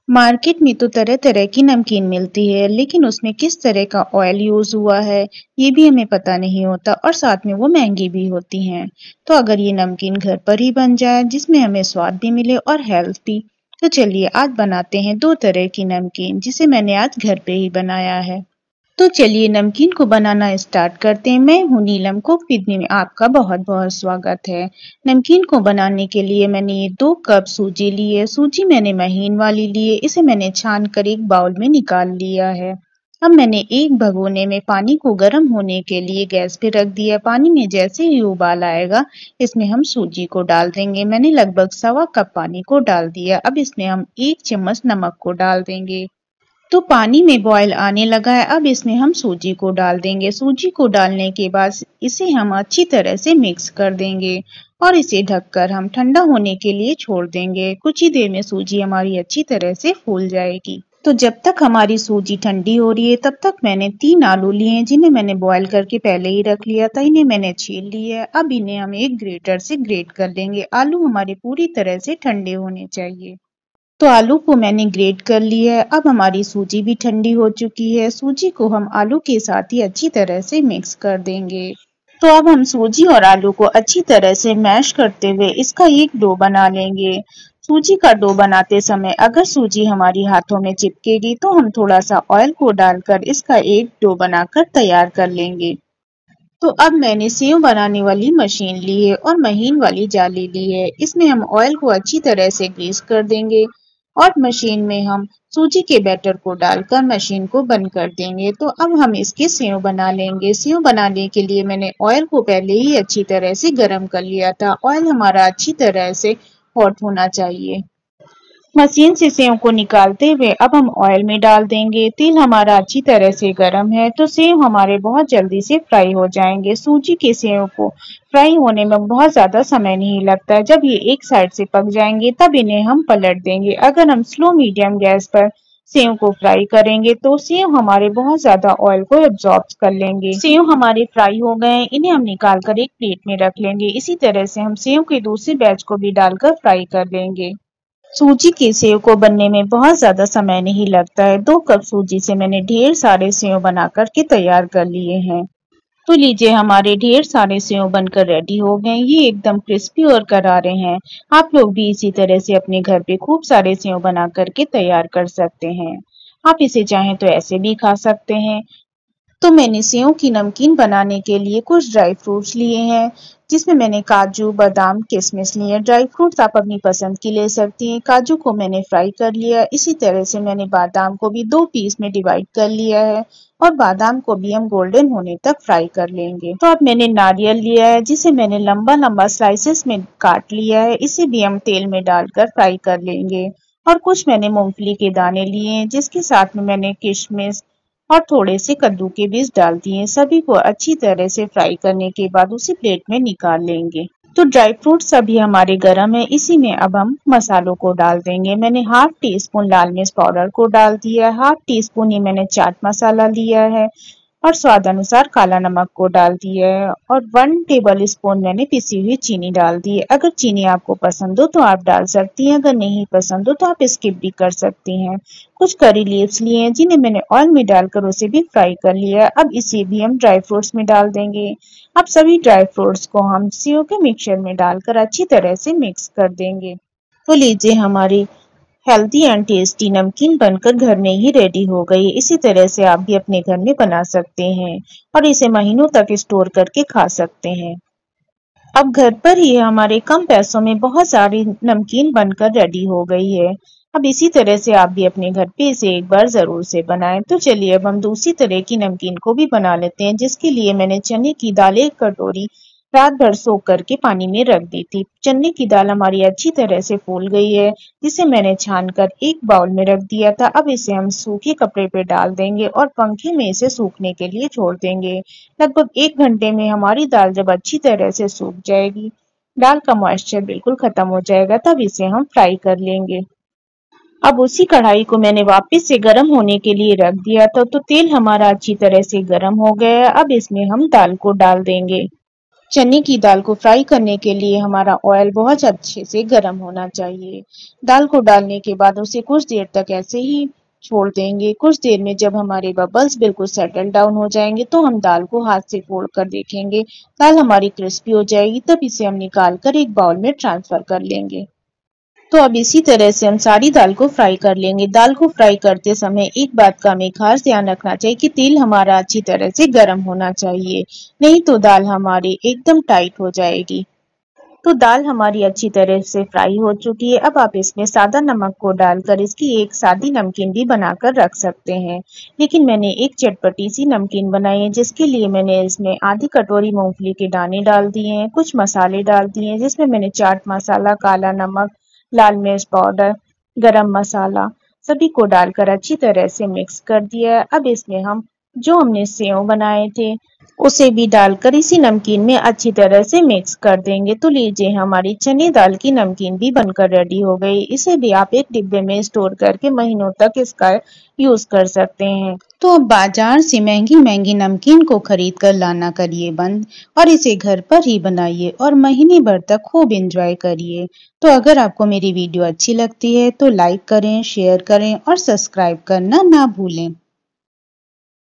Market में तो तरह तरह की नमकीन मिलती है, लेकिन उसमें किस तरह का ऑयल यूज हुआ है ये भी हमें पता नहीं होता और साथ में वो महंगी भी होती हैं। तो अगर ये नमकीन घर पर ही बन जाए जिसमें हमें स्वाद भी मिले और हेल्थ भी, तो चलिए आज बनाते हैं दो तरह की नमकीन जिसे मैंने आज घर पे ही बनाया है। तो चलिए नमकीन को बनाना स्टार्ट करते हैं। मैं हूँ नीलम, कुक विद मी में आपका बहुत बहुत स्वागत है। नमकीन को बनाने के लिए मैंने ये 2 कप सूजी ली है। सूजी मैंने महीन वाली ली है। इसे मैंने छान कर एक बाउल में निकाल लिया है। अब मैंने एक भगोने में पानी को गर्म होने के लिए गैस पे रख दिया। पानी में जैसे ही उबाल आएगा इसमें हम सूजी को डाल देंगे। मैंने लगभग 1/4 कप पानी को डाल दिया। अब इसमें हम 1 चम्मच नमक को डाल देंगे। तो पानी में बॉयल आने लगा है। अब इसमें हम सूजी को डाल देंगे। सूजी को डालने के बाद इसे हम अच्छी तरह से मिक्स कर देंगे और इसे ढककर हम ठंडा होने के लिए छोड़ देंगे। कुछ ही देर में सूजी हमारी अच्छी तरह से फूल जाएगी। तो जब तक हमारी सूजी ठंडी हो रही है तब तक मैंने 3 आलू लिए हैं जिन्हें मैंने बॉयल करके पहले ही रख लिया था। इन्हें मैंने छील लिया है। अब इन्हें हम एक ग्रेटर से ग्रेट कर लेंगे। आलू हमारे पूरी तरह से ठंडे होने चाहिए। तो आलू को मैंने ग्रेट कर लिया है। अब हमारी सूजी भी ठंडी हो चुकी है। सूजी को हम आलू के साथ ही अच्छी तरह से मिक्स कर देंगे। तो अब हम सूजी और आलू को अच्छी तरह से मैश करते हुए इसका एक डो बना लेंगे। सूजी का डो बनाते समय अगर सूजी हमारी हाथों में चिपकेगी तो हम थोड़ा सा ऑयल को डालकर इसका एक डो बनाकर तैयार कर लेंगे। तो अब मैंने सेव बनाने वाली मशीन ली है और महीन वाली जाली ली है। इसमें हम ऑयल को अच्छी तरह से ग्रीस कर देंगे और मशीन में हम सूजी के बैटर को डालकर मशीन को बंद कर देंगे। तो अब हम इसके सेव बना लेंगे। सेव बनाने के लिए मैंने ऑयल को पहले ही अच्छी तरह से गर्म कर लिया था। ऑयल हमारा अच्छी तरह से हॉट होना चाहिए। मशीन से सेव को निकालते हुए अब हम ऑयल में डाल देंगे। तेल हमारा अच्छी तरह से गर्म है तो सेव हमारे बहुत जल्दी से फ्राई हो जाएंगे। सूजी के सेव को फ्राई होने में बहुत ज्यादा समय नहीं लगता। जब ये एक साइड से पक जाएंगे तब इन्हें हम पलट देंगे। अगर हम स्लो मीडियम गैस पर सेव को फ्राई करेंगे तो सेव हमारे बहुत ज्यादा ऑयल को एब्जॉर्ब कर लेंगे। सेव हमारे फ्राई हो गए हैं। इन्हें हम निकाल कर एक प्लेट में रख लेंगे। इसी तरह से हम सेव के दूसरे बैच को भी डालकर फ्राई कर लेंगे। सूजी के सेव को बनने में बहुत ज्यादा समय नहीं लगता है। 2 कप सूजी से मैंने ढेर सारे सेव बना करके तैयार कर लिए हैं। तो लीजिए हमारे ढेर सारे सेव बनकर रेडी हो गए। ये एकदम क्रिस्पी और करारे हैं। आप लोग भी इसी तरह से अपने घर पे खूब सारे सेव बना करके तैयार कर सकते हैं। आप इसे चाहें तो ऐसे भी खा सकते हैं। तो मैंने सेव की नमकीन बनाने के लिए कुछ ड्राई फ्रूट्स लिए हैं जिसमें मैंने काजू, बादाम, किशमिश लिए हैं। ड्राई फ्रूट्स आप अपनी पसंद की ले सकती हैं। काजू को मैंने फ्राई कर लिया। इसी तरह से मैंने बादाम को भी 2 पीस में डिवाइड कर लिया है और बादाम को भी हम गोल्डन होने तक फ्राई कर लेंगे। तो अब मैंने नारियल लिया है जिसे मैंने लंबा लंबा स्लाइसेस में काट लिया है। इसे भी हम तेल में डालकर फ्राई कर लेंगे। और कुछ मैंने मूंगफली के दाने लिए हैं जिसके साथ में मैंने किशमिश और थोड़े से कद्दू के बीज डाल दिए। सभी को अच्छी तरह से फ्राई करने के बाद उसी प्लेट में निकाल लेंगे। तो ड्राई फ्रूट सभी हमारे गरम है। इसी में अब हम मसालों को डाल देंगे। मैंने ½ टी-स्पून लाल मिर्च पाउडर को डाल दिया है। ½ टी-स्पून ही मैंने चाट मसाला लिया है और स्वाद अनुसार काला नमक को डाल दिया है और 1 टेबल स्पून मैंने पिसी हुई चीनी डाल दी है। अगर चीनी आपको पसंद हो तो आप डाल सकती हैं, अगर नहीं पसंद हो तो आप स्किप भी कर सकती हैं। कुछ करी लीव्स लिए हैं जिन्हें मैंने ऑयल में डालकर उसे भी फ्राई कर लिया है। अब इसे भी हम ड्राई फ्रूट्स में डाल देंगे। अब सभी ड्राई फ्रूट्स को हम सेव के मिक्सचर में डालकर अच्छी तरह से मिक्स कर देंगे। तो लीजिए हमारी हेल्दी एंड टेस्टी नमकीन बनकर घर में ही रेडी हो गई। इसी तरह से आप भी अपने घर में बना सकते हैं और इसे महीनों तक स्टोर करके खा सकते हैं। अब घर पर ही हमारे कम पैसों में बहुत सारी नमकीन बनकर रेडी हो गई है। अब इसी तरह से आप भी अपने घर पे इसे एक बार जरूर से बनाएं। तो चलिए अब हम दूसरी तरह की नमकीन को भी बना लेते हैं जिसके लिए मैंने चने की दाल 1 कटोरी रात भर सोख करके पानी में रख दी थी। चने की दाल हमारी अच्छी तरह से फूल गई है जिसे मैंने छानकर एक बाउल में रख दिया था। अब इसे हम सूखे कपड़े पे डाल देंगे और पंखे में इसे सूखने के लिए छोड़ देंगे। लगभग 1 घंटे में हमारी दाल जब अच्छी तरह से सूख जाएगी, दाल का मॉइस्चर बिल्कुल खत्म हो जाएगा, तब इसे हम फ्राई कर लेंगे। अब उसी कढ़ाई को मैंने वापस से गर्म होने के लिए रख दिया था। तो तेल हमारा अच्छी तरह से गर्म हो गया है। अब इसमें हम दाल को डाल देंगे। चने की दाल को फ्राई करने के लिए हमारा ऑयल बहुत अच्छे से गर्म होना चाहिए। दाल को डालने के बाद उसे कुछ देर तक ऐसे ही छोड़ देंगे। कुछ देर में जब हमारे बबल्स बिल्कुल सेटल डाउन हो जाएंगे तो हम दाल को हाथ से फोल्ड कर देखेंगे। दाल हमारी क्रिस्पी हो जाएगी, तब इसे हम निकाल कर एक बाउल में ट्रांसफर कर लेंगे। तो अब इसी तरह से हम सारी दाल को फ्राई कर लेंगे। दाल को फ्राई करते समय एक बात का हमें खास ध्यान रखना चाहिए कि तेल हमारा अच्छी तरह से गर्म होना चाहिए, नहीं तो दाल हमारी एकदम टाइट हो जाएगी। तो दाल हमारी अच्छी तरह से फ्राई हो चुकी है। अब आप इसमें सादा नमक को डालकर इसकी एक सादी नमकीन भी बनाकर रख सकते हैं। लेकिन मैंने एक चटपटी सी नमकीन बनाई है, जिसके लिए मैंने इसमें आधी कटोरी मूंगफली के दाने डाल दिए हैं, कुछ मसाले डाल दिए हैं जिसमें मैंने चाट मसाला, काला नमक, लाल मिर्च पाउडर, गरम मसाला सभी को डालकर अच्छी तरह से मिक्स कर दिया है। अब इसमें हम जो हमने सेव बनाए थे उसे भी डालकर इसी नमकीन में अच्छी तरह से मिक्स कर देंगे। तो लीजिए, हमारी चने दाल की नमकीन भी बनकर रेडी हो गई। इसे भी आप एक डिब्बे में स्टोर करके महीनों तक इसका यूज कर सकते हैं। तो अब बाजार से महंगी महंगी नमकीन को खरीद कर लाना करिए बंद और इसे घर पर ही बनाइए और महीने भर तक खूब एंजॉय करिए। तो अगर आपको मेरी वीडियो अच्छी लगती है तो लाइक करें, शेयर करें और सब्सक्राइब करना ना भूलें।